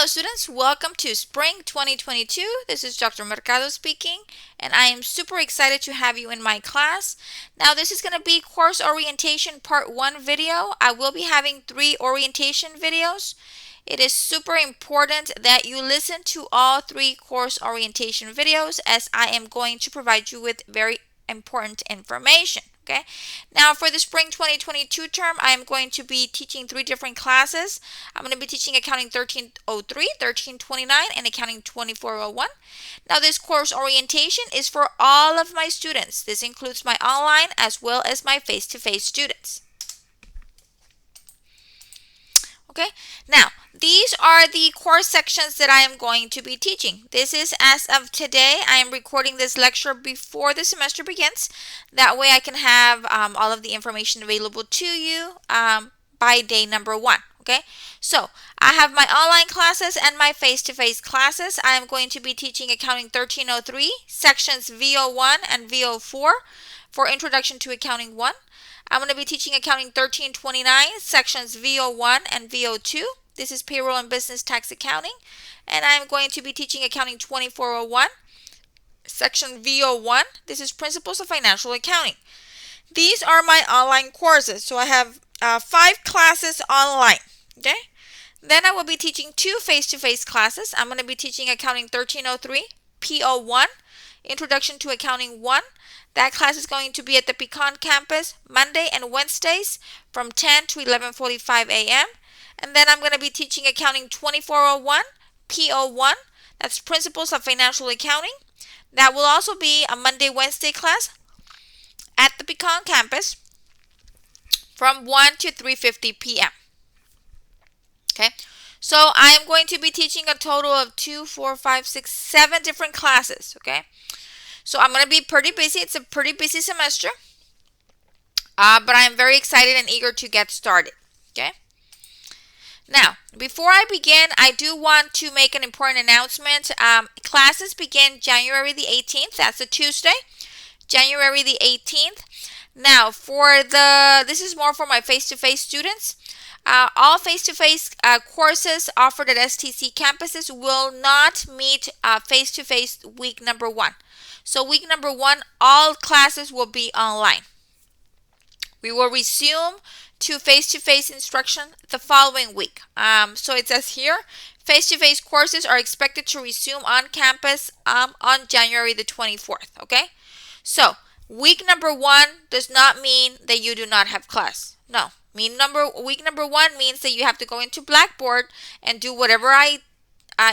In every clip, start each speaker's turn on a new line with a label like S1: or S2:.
S1: students, welcome to Spring 2022. This is Dr. Mercado speaking, and I am super excited to have you in my class. Now, this is going to be course orientation part 1 video. I will be having 3 orientation videos. It is super important that you listen to all 3 course orientation videos, as I am going to provide you with very important information. Okay. Now for the spring 2022 term, I am going to be teaching 3 different classes. I'm going to be teaching accounting 1303, 1329, and accounting 2401. Now this course orientation is for all of my students. This includes my online as well as my face-to-face students. Okay, now these are the course sections that I am going to be teaching. This is as of today. I am recording this lecture before the semester begins. That way I can have all of the information available to you by day number 1. Okay, so I have my online classes and my face-to-face classes. I am going to be teaching accounting 1303, sections VO1 and VO4 for Introduction to Accounting 1. I'm going to be teaching accounting 1329, sections VO1 and VO2. This is payroll and business tax accounting. And I'm going to be teaching accounting 2401, section VO1. This is principles of financial accounting. These are my online courses. So I have 5 classes online. Okay. Then I will be teaching 2 face-to-face classes. I'm going to be teaching accounting 1303, PO1, Introduction to Accounting 1. That class is going to be at the Pecan campus Monday and Wednesdays from 10 to 11:45 a.m. And then I'm going to be teaching accounting 2401, PO1. That's Principles of Financial Accounting. That will also be a Monday-Wednesday class at the Pecan campus from 1 to 3:50 p.m. Okay. So I am going to be teaching a total of 2, 4, 5, 6, 7 different classes. Okay. So I'm going to be pretty busy. It's a pretty busy semester. But I'm very excited and eager to get started. Okay. Now, before I begin, I do want to make an important announcement. Classes begin January the 18th. That's a Tuesday. January the 18th. Now, this is more for my face-to-face students. All face-to-face courses offered at STC campuses will not meet face-to-face week number 1. So week number 1, all classes will be online. We will resume to face-to-face instruction the following week. So it says here, face-to-face courses are expected to resume on campus on January the 24th. Okay? So week number 1 does not mean that you do not have class. No. Week number 1 means that you have to go into Blackboard and do whatever I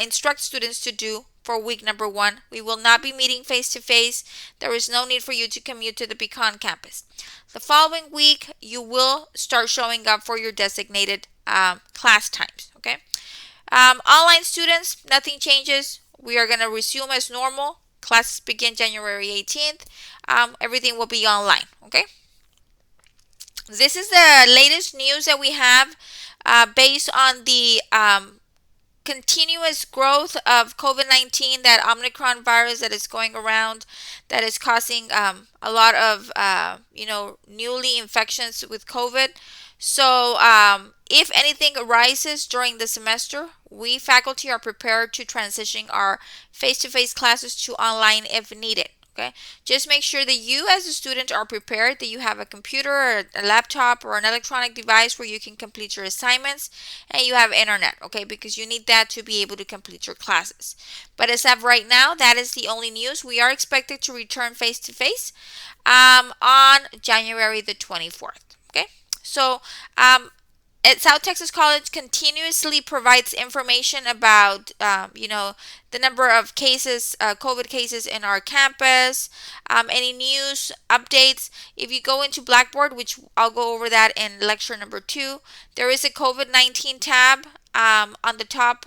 S1: instruct students to do for week number 1. We will not be meeting face-to-face. There is no need for you to commute to the Pecan campus. The following week, you will start showing up for your designated class times. Okay. Online students, nothing changes. We are going to resume as normal. Classes begin January 18th. Everything will be online. Okay. This is the latest news that we have based on the continuous growth of COVID-19, that Omicron virus that is going around, that is causing a lot of newly infections with COVID. So if anything arises during the semester, we faculty are prepared to transition our face-to-face classes to online if needed. Okay, just make sure that you as a student are prepared, that you have a computer or a laptop or an electronic device where you can complete your assignments, and you have internet, okay, because you need that to be able to complete your classes. But as of right now, that is the only news. We are expected to return face-to-face on January the 24th. Okay, so at South Texas College continuously provides information about, the number of cases, COVID cases in our campus, any news, updates. If you go into Blackboard, which I'll go over that in lecture number 2, there is a COVID-19 tab on the top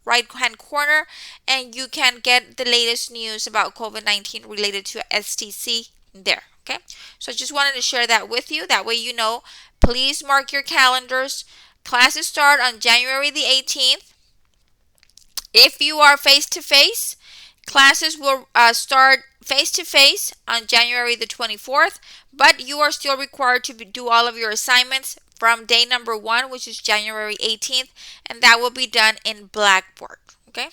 S1: right-hand corner, and you can get the latest news about COVID-19 related to STC there. Okay, so I just wanted to share that with you. That way you know. Please mark your calendars. Classes start on January the 18th. If you are face-to-face, classes will start face-to-face on January the 24th, but you are still required to do all of your assignments from day number 1, which is January 18th, and that will be done in Blackboard. Okay?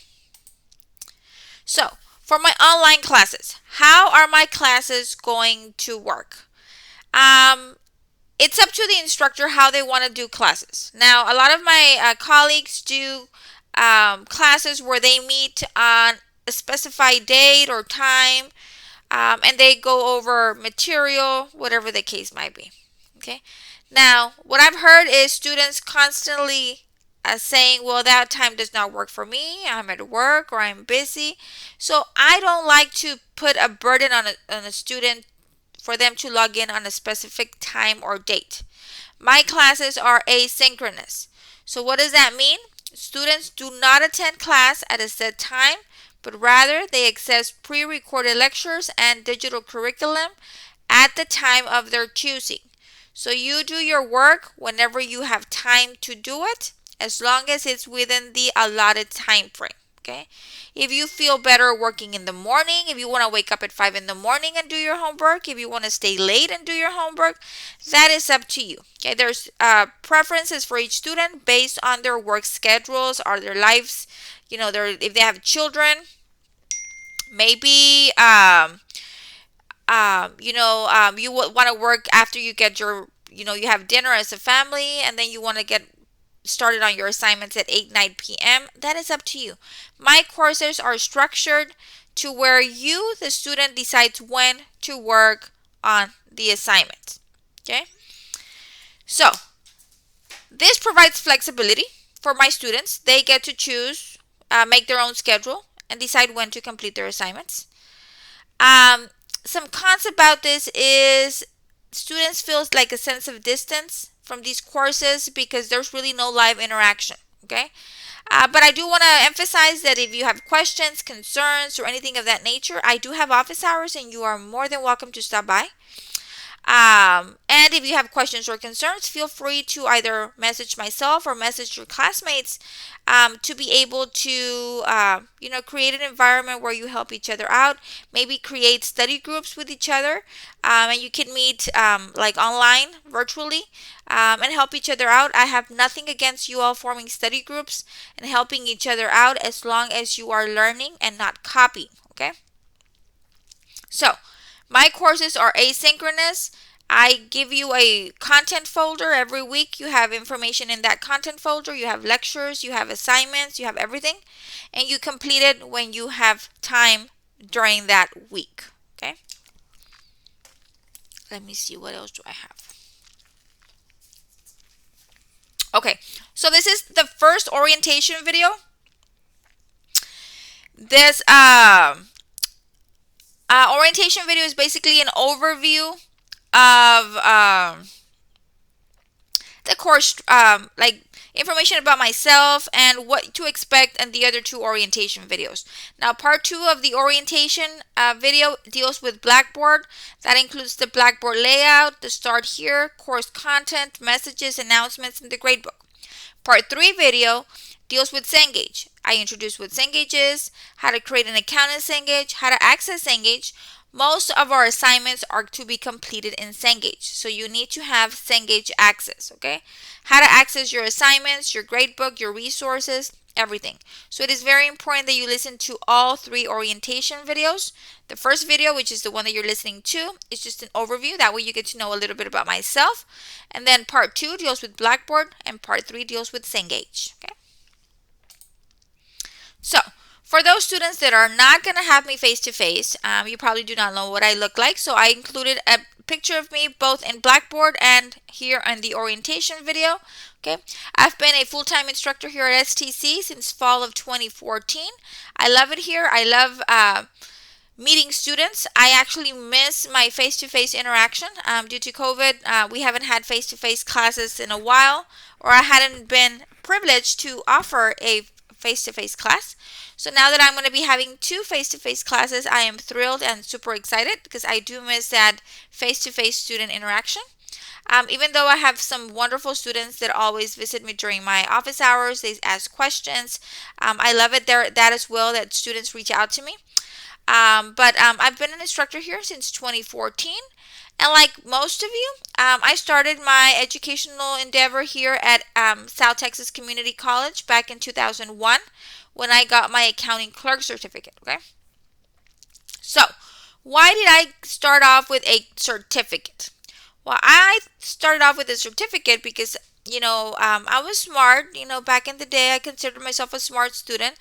S1: So, for my online classes, how are my classes going to work? It's up to the instructor how they want to do classes. Now, a lot of my colleagues do classes where they meet on a specified date or time, and they go over material, whatever the case might be. Okay. Now, what I've heard is students constantly saying, well, that time does not work for me. I'm at work or I'm busy. So I don't like to put a burden on a student for them to log in on a specific time or date. My classes are asynchronous. So what does that mean? Students do not attend class at a set time, but rather they access pre-recorded lectures and digital curriculum at the time of their choosing. So you do your work whenever you have time to do it, as long as it's within the allotted time frame. Okay? If you feel better working in the morning, if you want to wake up at 5 in the morning and do your homework, if you want to stay late and do your homework, that is up to you. Okay, there's preferences for each student based on their work schedules or their lives. If they have children, maybe you would want to work after you get you have dinner as a family, and then you want to get started on your assignments at 8, 9 p.m. That is up to you. My courses are structured to where you, the student, decides when to work on the assignment. Okay? So, this provides flexibility for my students. They get to choose, make their own schedule, and decide when to complete their assignments. Some cons about this is students feel like a sense of distance from these courses because there's really no live interaction. Okay, but I do want to emphasize that if you have questions, concerns, or anything of that nature, I do have office hours, and you are more than welcome to stop by. And if you have questions or concerns, feel free to either message myself or message your classmates to be able to, create an environment where you help each other out. Maybe create study groups with each other, and you can meet like online, virtually, and help each other out. I have nothing against you all forming study groups and helping each other out as long as you are learning and not copying. Okay? So, my courses are asynchronous. I give you a content folder every week. You have information in that content folder. You have lectures, you have assignments, you have everything. And you complete it when you have time during that week. Okay? Let me see, what else do I have? Okay, so this is the first orientation video. This orientation video is basically an overview of the course, like information about myself and what to expect in the other 2 orientation videos. Now, part 2 of the orientation video deals with Blackboard. That includes the Blackboard layout, the start here, course content, messages, announcements, and the gradebook. Part 3 video deals with Cengage. I introduce what Cengage is, how to create an account in Cengage, how to access Cengage. Most of our assignments are to be completed in Cengage, so you need to have Cengage access, okay? How to access your assignments, your gradebook, your resources, everything. So it is very important that you listen to all 3 orientation videos. The first video, which is the one that you're listening to, is just an overview. That way you get to know a little bit about myself. And then part 2 deals with Blackboard, and part 3 deals with Cengage, okay? So, for those students that are not going to have me face-to-face, you probably do not know what I look like. So I included a picture of me both in Blackboard and here in the orientation video. Okay, I've been a full-time instructor here at STC since fall of 2014. I love it here. I love meeting students. I actually miss my face-to-face interaction. Due to COVID, we haven't had face-to-face classes in a while, or I hadn't been privileged to offer a face-to-face class. So now that I'm going to be having 2 face-to-face classes, I am thrilled and super excited because I do miss that face-to-face student interaction. Even though I have some wonderful students that always visit me during my office hours, they ask questions. I love it there that as well, that students reach out to me. But I've been an instructor here since 2014, And like most of you, I started my educational endeavor here at South Texas Community College back in 2001 when I got my accounting clerk certificate. Okay. So, why did I start off with a certificate? Well, I started off with a certificate because, I was smart. Back in the day, I considered myself a smart student.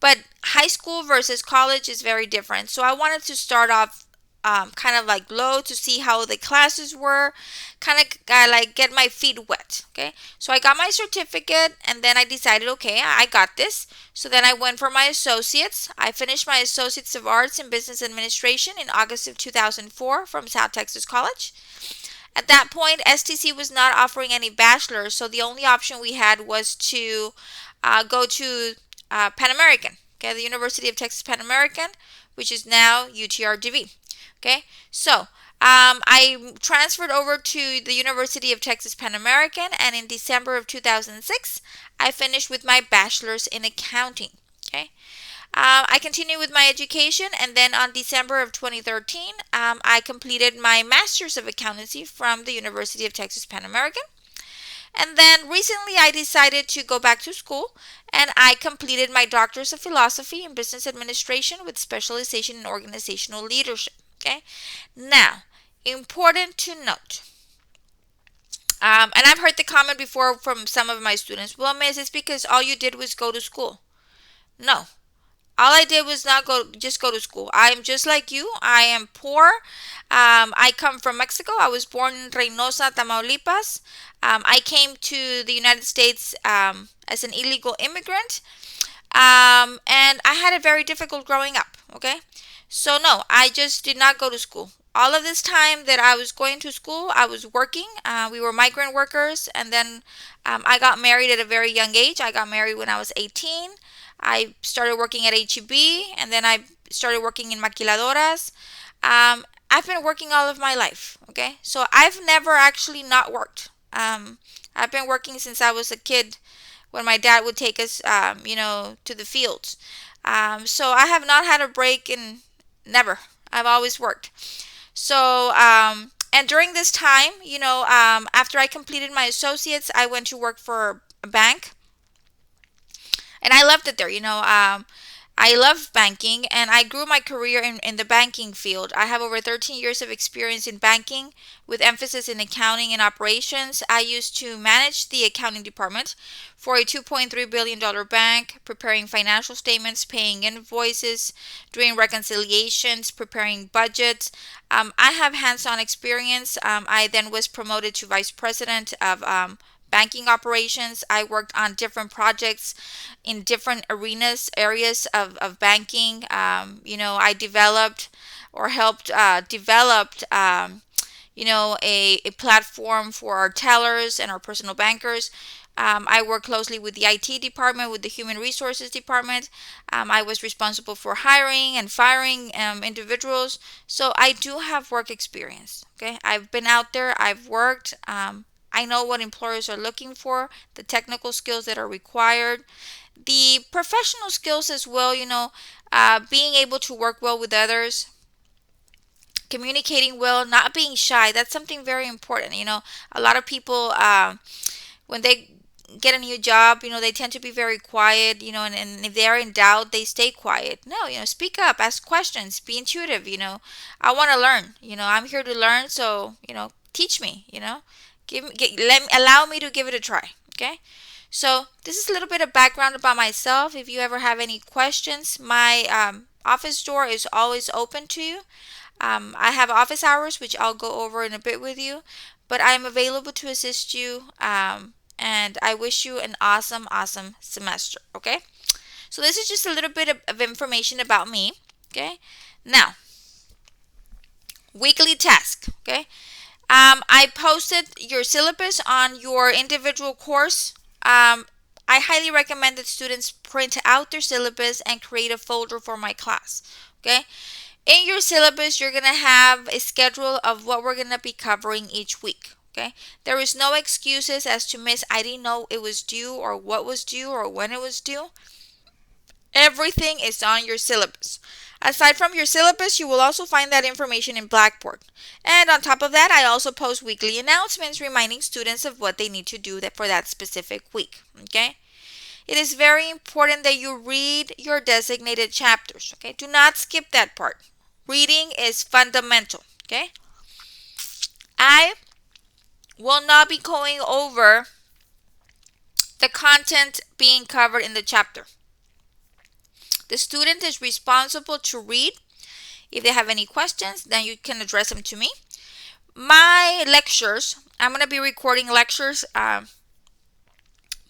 S1: But high school versus college is very different. So I wanted to start off kind of like low to see how the classes were, kind of like get my feet wet. Okay. So I got my certificate and then I decided, okay, I got this. So then I went for my associates. I finished my Associates of Arts in Business Administration in August of 2004 from South Texas College. At that point, STC was not offering any bachelors, so the only option we had was to go to Pan American, okay, the University of Texas Pan American, which is now UTRGV. Okay, so I transferred over to the University of Texas Pan American, and in December of 2006, I finished with my bachelor's in accounting. Okay. I continued with my education, and then on December of 2013, I completed my Master's of Accountancy from the University of Texas Pan American. And then recently, I decided to go back to school, and I completed my Doctor's of Philosophy in Business Administration with specialization in organizational leadership. Okay, now important to note. And I've heard the comment before from some of my students. Well, Miss, it's because all you did was go to school. No, all I did was not just go to school. I'm just like you. I am poor. I come from Mexico. I was born in Reynosa, Tamaulipas. I came to the United States as an illegal immigrant. And I had it very difficult growing up. Okay. So, no, I just did not go to school. All of this time that I was going to school, I was working. We were migrant workers. And then I got married at a very young age. I got married when I was 18. I started working at HEB, and then I started working in maquiladoras. I've been working all of my life, okay? So I've never actually not worked. I've been working since I was a kid when my dad would take us, to the fields. So I have not had a break in never. I've always worked. So, and during this time, after I completed my associates, I went to work for a bank. And I loved it there. I love banking, and I grew my career in the banking field. I have over 13 years of experience in banking with emphasis in accounting and operations. I used to manage the accounting department for a $2.3 billion bank, preparing financial statements, paying invoices, doing reconciliations, preparing budgets. I have hands-on experience. I then was promoted to vice president of banking operations. I worked on different projects in different areas of banking. I developed or helped developed, a platform for our tellers and our personal bankers. I work closely with the IT department, with the human resources department. I was responsible for hiring and firing individuals. So I do have work experience. Okay, I've been out there. I've worked. I know what employers are looking for, the technical skills that are required, the professional skills as well, being able to work well with others, communicating well, not being shy. That's something very important. A lot of people, when they get a new job, they tend to be very quiet, and if they're in doubt, they stay quiet. No, speak up, ask questions, be intuitive. I want to learn. I'm here to learn, so, teach me, allow me to give it a try. Okay. So this is a little bit of background about myself. If you ever have any questions, my office door is always open to you. I have office hours, which I'll go over in a bit with you, but I'm available to assist you. And I wish you an awesome, awesome semester. Okay. So this is just a little bit of information about me. Okay. Now, weekly task. Okay. I posted your syllabus on your individual course. I highly recommend that students print out their syllabus and create a folder for my class. Okay. In your syllabus, you're going to have a schedule of what we're going to be covering each week. Okay. There is no excuses as to, Miss, I didn't know it was due or what was due or when it was due. Everything is on your syllabus. Aside from your syllabus, you will also find that information in Blackboard. And on top of that, I also post weekly announcements reminding students of what they need to do for that specific week. Okay? It is very important that you read your designated chapters. Okay? Do not skip that part. Reading is fundamental. Okay? I will not be going over the content being covered in the chapter. The student is responsible to read. If they have any questions, then you can address them to me. My lectures, I'm going to be recording lectures. My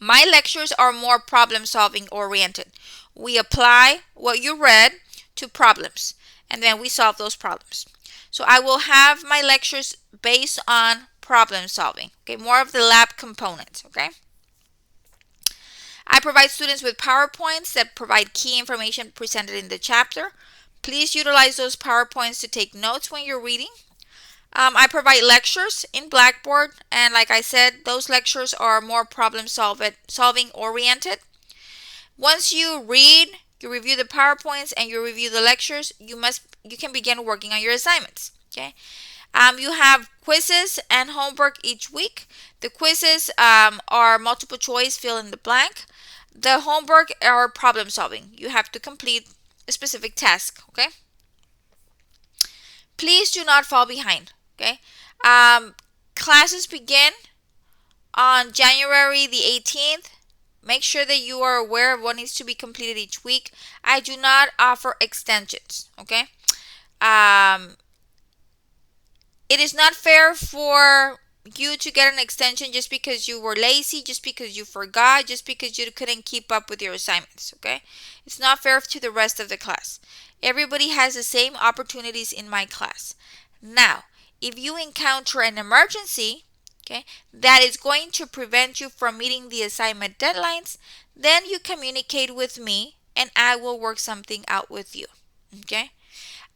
S1: lectures are more problem solving oriented. We apply what you read to problems and then we solve those problems. So I will have my lectures based on problem solving. Okay, more of the lab components. Okay. I provide students with PowerPoints that provide key information presented in the chapter. Please utilize those PowerPoints to take notes when you're reading. I provide lectures in Blackboard, and like I said, those lectures are more problem solving oriented. Once you read, you review the PowerPoints, and you review the lectures, you can begin working on your assignments. Okay. You have quizzes and homework each week. The quizzes are multiple choice, fill in the blank. The homework are problem solving. You have to complete a specific task. Okay. Please do not fall behind. Okay. Classes begin on January the 18th. Make sure that you are aware of what needs to be completed each week. I do not offer extensions. Okay. It is not fair for you to get an extension just because you were lazy, just because you forgot, just because you couldn't keep up with your assignments. Okay. It's not fair to the rest of the class. Everybody has the same opportunities in my class. Now, if you encounter an emergency, okay, that is going to prevent you from meeting the assignment deadlines, then you communicate with me and I will work something out with you. Okay.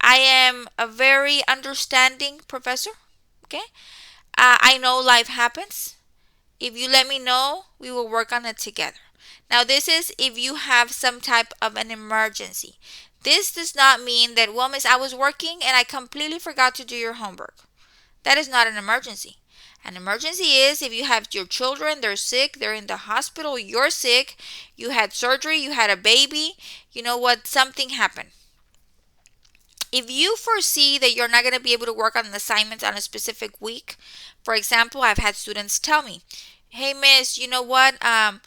S1: I am a very understanding professor. Okay. I know life happens. If you let me know, we will work on it together. Now, this is if you have some type of an emergency. This does not mean that, well, miss, I was working and I completely forgot to do your homework. That is not an emergency. An emergency is if you have your children, they're sick, they're in the hospital, you're sick, you had surgery, you had a baby, you know what, something happened. If you foresee that you're not going to be able to work on an assignment on a specific week, for example, I've had students tell me, hey, miss, you know what, I'm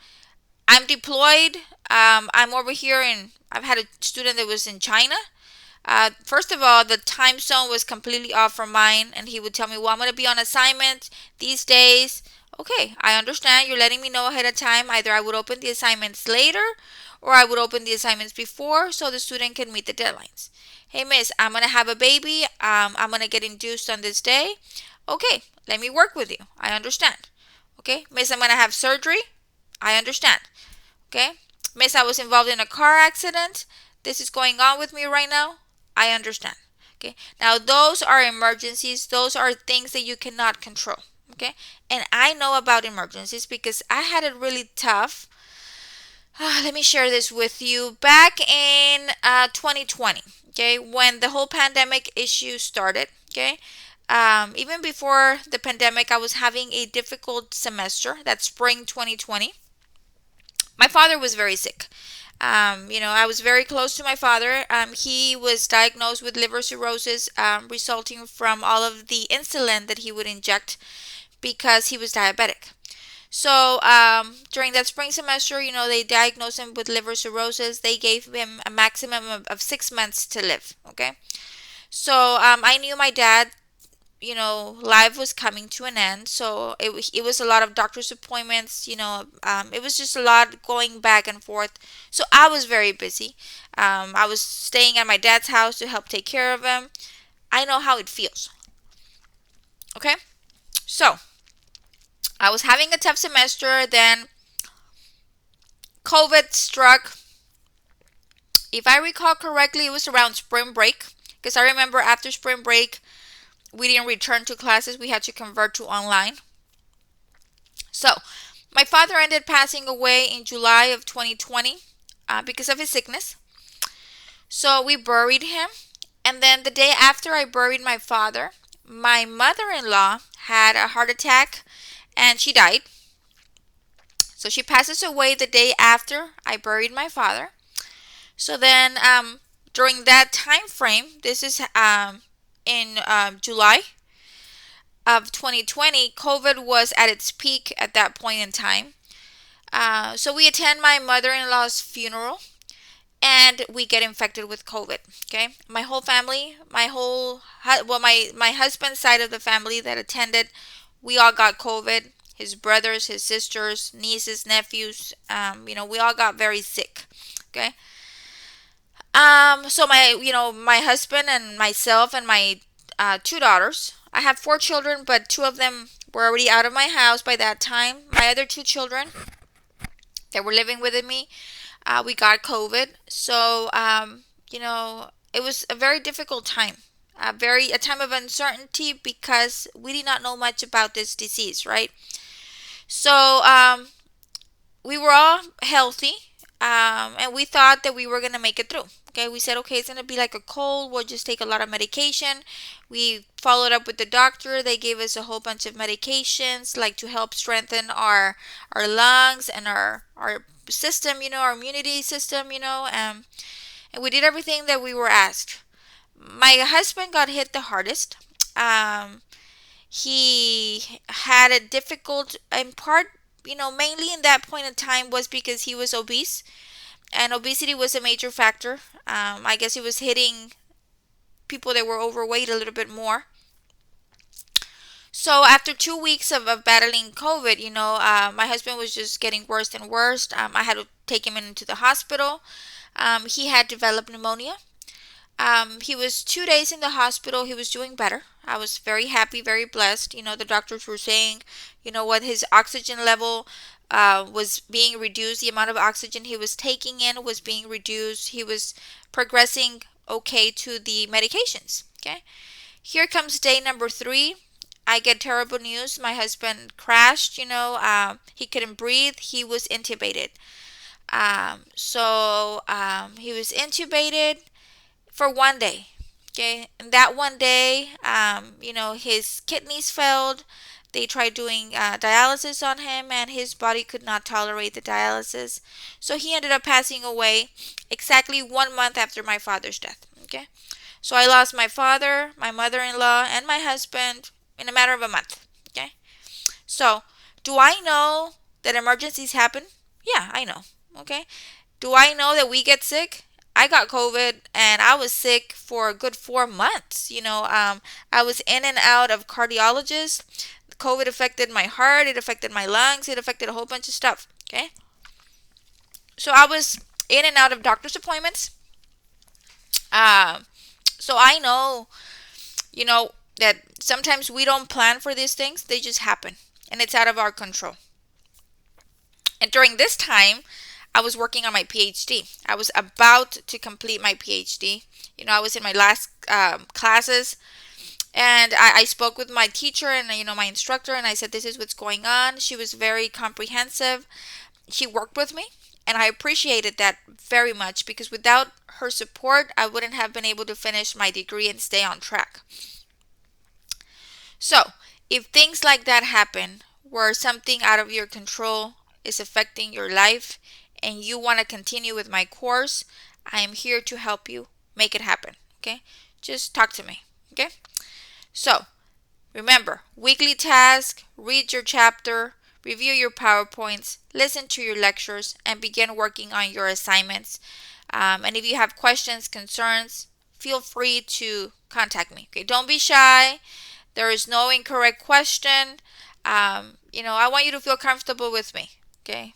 S1: deployed, I'm over here I've had a student that was in China. First of all, the time zone was completely off from mine, and he would tell me, well, I'm going to be on assignment these days. Okay, I understand. You're letting me know ahead of time. Either I would open the assignments later or I would open the assignments before so the student can meet the deadlines. Hey, miss, I'm going to have a baby. I'm going to get induced on this day. Okay, let me work with you. I understand. Okay, miss, I'm going to have surgery. I understand. Okay, miss, I was involved in a car accident. This is going on with me right now. I understand. Okay, now those are emergencies. Those are things that you cannot control. Okay, and I know about emergencies because I had it really tough. Let me share this with you. Back in 2020, okay, when the whole pandemic issue started, okay, even before the pandemic, I was having a difficult semester. That's spring 2020. My father was very sick. I was very close to my father. He was diagnosed with liver cirrhosis, resulting from all of the insulin that he would inject because he was diabetic. So during that spring semester, they diagnosed him with liver cirrhosis. They gave him a maximum of 6 months to live. Okay. So I knew my dad, life was coming to an end. So it was a lot of doctor's appointments. It was just a lot going back and forth. So I was very busy. I was staying at my dad's house to help take care of him. I know how it feels. Okay. So I was having a tough semester. Then COVID struck. If I recall correctly, it was around spring break. Because I remember after spring break, we didn't return to classes. We had to convert to online. So my father ended passing away in July of 2020 because of his sickness. So we buried him. And then the day after I buried my father, my mother-in-law had a heart attack and she died. So she passes away the day after I buried my father. So then during that time frame, this is in July of 2020, COVID was at its peak at that point in time. So we attend my mother-in-law's funeral and we get infected with COVID. Okay, my whole family, my husband's side of the family that attended, we all got COVID. His brothers, his sisters, nieces, nephews, we all got very sick. Okay. So my husband and myself and my two daughters. I have four children, but two of them were already out of my house by that time. My other two children that were living with me, we got COVID. So, it was a very difficult time. A time of uncertainty because we did not know much about this disease, right? So, we were all healthy, and we thought that we were gonna make it through. Okay, we said, okay, it's gonna be like a cold. We'll just take a lot of medication. We followed up with the doctor. They gave us a whole bunch of medications, like to help strengthen our lungs and our system, our immunity system, and we did everything that we were asked. My husband got hit the hardest. Um, he had a difficult, in part, mainly in that point in time was because he was obese, and obesity was a major factor. I guess he was hitting people that were overweight a little bit more. So after 2 weeks of battling COVID, my husband was just getting worse and worse. I had to take him into the hospital. He had developed pneumonia. He was 2 days in the hospital. He was doing better. I was very happy, very blessed. The doctors were saying, what his oxygen level was being reduced. The amount of oxygen he was taking in was being reduced. He was progressing okay to the medications. Okay. Here comes day number 3. I get terrible news. My husband crashed. He couldn't breathe. He was intubated. He was intubated for one day. Okay, and that one day, his kidneys failed. They tried doing dialysis on him, and his body could not tolerate the dialysis. So he ended up passing away exactly 1 month after my father's death. Okay, so I lost my father, my mother-in-law, and my husband in a matter of a month. Okay, so do I know that emergencies happen? Yeah, I know. Okay, do I know that we get sick? I got COVID and I was sick for a good 4 months. I was in and out of cardiologists. COVID affected my heart, it affected my lungs, it affected a whole bunch of stuff. Okay. So I was in and out of doctor's appointments. So I know, that sometimes we don't plan for these things, they just happen and it's out of our control. And during this time, I was working on my PhD. I was about to complete my PhD. I was in my last classes, and I spoke with my teacher and my instructor, and I said, this is what's going on. She was very comprehensive. She worked with me, and I appreciated that very much because without her support, I wouldn't have been able to finish my degree and stay on track. So, if things like that happen, where something out of your control is affecting your life, and you want to continue with my course, I am here to help you make it happen. Okay, just talk to me. Okay, so remember, weekly task: read your chapter, review your PowerPoints, listen to your lectures, and begin working on your assignments. And if you have questions, concerns, feel free to contact me. Okay, don't be shy. There is no incorrect question. I want you to feel comfortable with me. Okay,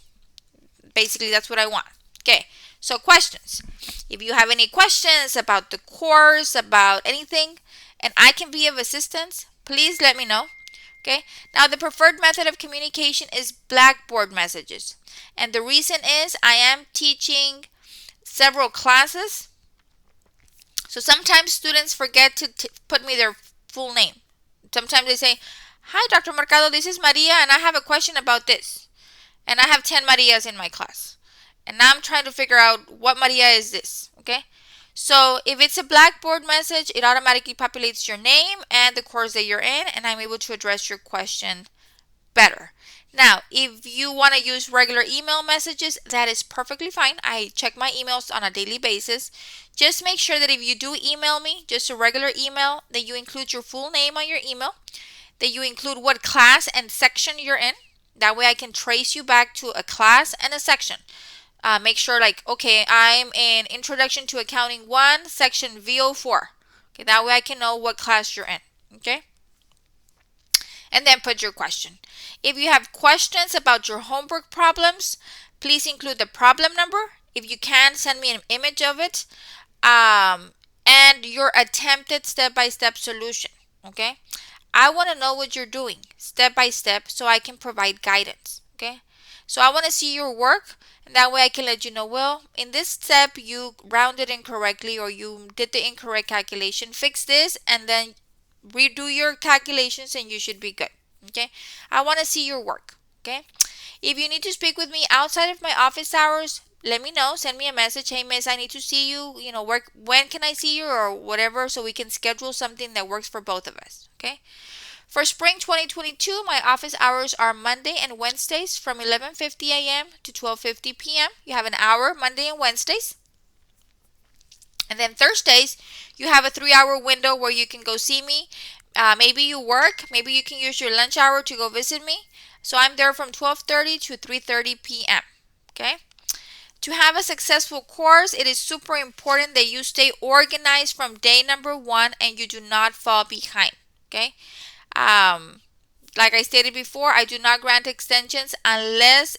S1: basically that's what I want. Okay, so questions. If you have any questions about the course, about anything, and I can be of assistance, please let me know. Okay, now the preferred method of communication is Blackboard messages, and the reason is I am teaching several classes, so sometimes students forget to put me their full name. Sometimes they say, hi Dr. Mercado, this is Maria and I have a question about this. And I have 10 Marias in my class. And now I'm trying to figure out what Maria is this. Okay? So if it's a Blackboard message, it automatically populates your name and the course that you're in, and I'm able to address your question better. Now, if you want to use regular email messages, that is perfectly fine. I check my emails on a daily basis. Just make sure that if you do email me, just a regular email, that you include your full name on your email, that you include what class and section you're in. That way I can trace you back to a class and a section. Make sure like, okay, I'm in Introduction to Accounting 1, section VO4. Okay, that way I can know what class you're in. Okay? And then put your question. If you have questions about your homework problems, please include the problem number. If you can, send me an image of it, and your attempted step-by-step solution. Okay? I want to know what you're doing step by step so I can provide guidance. Okay? So I want to see your work, and that way I can let you know, well, in this step you rounded incorrectly or you did the incorrect calculation. Fix this and then redo your calculations and you should be good. Okay? I want to see your work. Okay? If you need to speak with me outside of my office hours, let me know. Send me a message. Hey, miss, I need to see you. Work. When can I see you or whatever, so we can schedule something that works for both of us. Okay? For spring 2022, my office hours are Monday and Wednesdays from 11:50 a.m. to 12:50 p.m. You have an hour Monday and Wednesdays. And then Thursdays, you have a 3-hour window where you can go see me. Maybe you work. Maybe you can use your lunch hour to go visit me. So I'm there from 12:30 to 3:30 p.m. Okay? To have a successful course, it is super important that you stay organized from day number 1 and you do not fall behind. Okay? Like I stated before, I do not grant extensions unless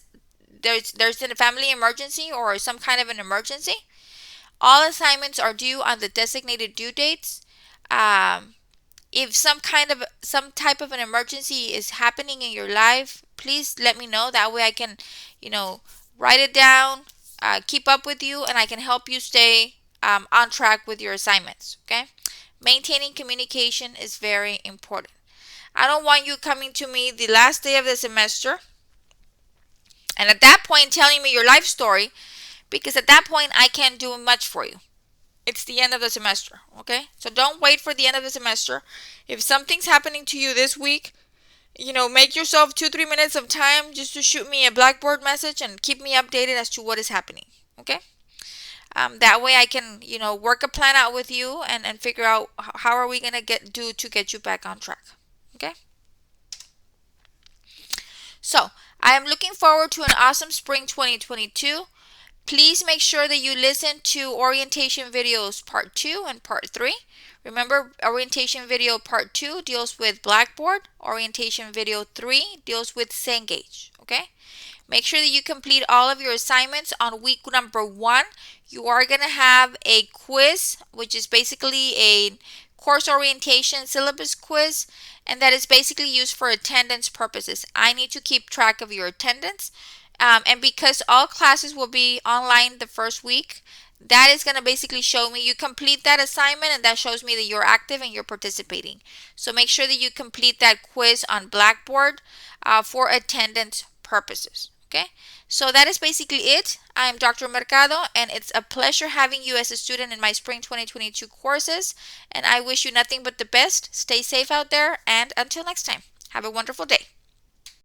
S1: there's a family emergency or some kind of an emergency. All assignments are due on the designated due dates. If some type of an emergency is happening in your life, please let me know. That way I can, write it down, keep up with you, and I can help you stay on track with your assignments. Okay? Maintaining communication is very important. I don't want you coming to me the last day of the semester and at that point telling me your life story, because at that point I can't do much for you. It's the end of the semester, okay? So don't wait for the end of the semester. If something's happening to you this week, make yourself 2-3 minutes of time just to shoot me a Blackboard message and keep me updated as to what is happening, okay? That way I can, work a plan out with you and figure out how are we going to get you back on track, okay? So, I am looking forward to an awesome spring 2022. Please make sure that you listen to orientation videos part 2 and part 3. Remember, orientation video part 2 deals with Blackboard. Orientation video 3 deals with Cengage. Okay? Make sure that you complete all of your assignments on week number 1. You are going to have a quiz, which is basically a course orientation syllabus quiz, and that is basically used for attendance purposes. I need to keep track of your attendance. And because all classes will be online the first week, that is going to basically show me you complete that assignment, and that shows me that you're active and you're participating. So make sure that you complete that quiz on Blackboard for attendance purposes. Okay, so that is basically it. I'm Dr. Mercado, and it's a pleasure having you as a student in my Spring 2022 courses. And I wish you nothing but the best. Stay safe out there, and until next time, have a wonderful day.